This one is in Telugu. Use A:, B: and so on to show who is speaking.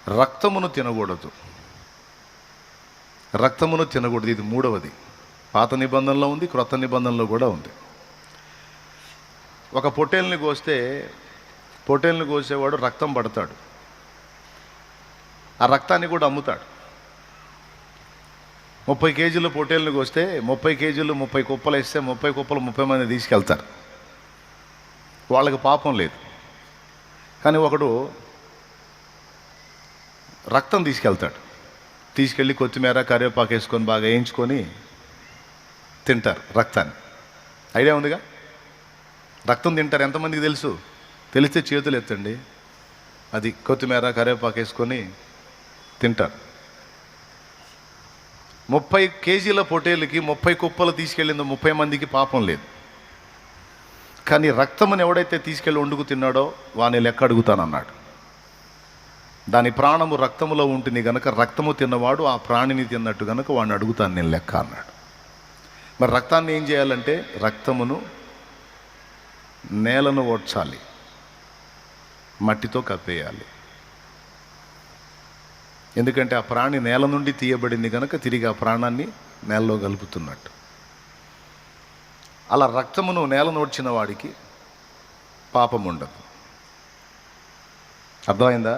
A: రక్తమును తినకూడదు. రక్తమును తినకూడదు, ఇది మూడవది. పాత నిబంధనలో ఉంది, క్రొత్త నిబంధనలో కూడా ఉంది. ఒక పొట్టేల్ని కోసేవాడు రక్తం పడతాడు, ఆ రక్తాన్ని కూడా అమ్ముతాడు. 30 కేజీలు పొట్టేల్ని కోస్తే 30 కేజీలు 30 కుప్పలు వేస్తే 30 కుప్పలు 30 మంది తీసుకెళ్తారు, వాళ్ళకి పాపం లేదు. కానీ ఒకడు రక్తం తీసుకెళ్ళి కొత్తిమీర కరివేపాకు వేసుకొని బాగా వేయించుకొని తింటారు రక్తాన్ని. ఐడియా ఉందిగా? రక్తం తింటారు. ఎంతమందికి తెలుసు? తెలిస్తే చేతులు ఎత్తండి. అది కొత్తిమీర కరివేపాకు వేసుకొని తింటారు. 30 కేజీల పొట్టేలుకి 30 కుప్పలు తీసుకెళ్ళిందో 30 మందికి పాపం లేదు. కానీ రక్తముని ఎవడైతే తీసుకెళ్ళి వండుకు తిన్నాడో వాని లెక్క అడుగుతానన్నాడు. దాని ప్రాణము రక్తములో ఉంటుంది గనక రక్తము తిన్నవాడు ఆ ప్రాణిని తిన్నట్టు గనక వాడిని అడుగుతాను నేను లెక్క అన్నాడు. మరి రక్తాన్ని ఏం చేయాలంటే రక్తమును నేలను ఓడ్చాలి, మట్టితో కప్పేయాలి. ఎందుకంటే ఆ ప్రాణి నేల నుండి తీయబడింది కనుక తిరిగి ఆ ప్రాణాన్ని నేలలో కలుపుతున్నట్టు. అలా రక్తమును నేలను ఓడ్చిన వాడికి పాపం ఉండదు. అర్థమైందా?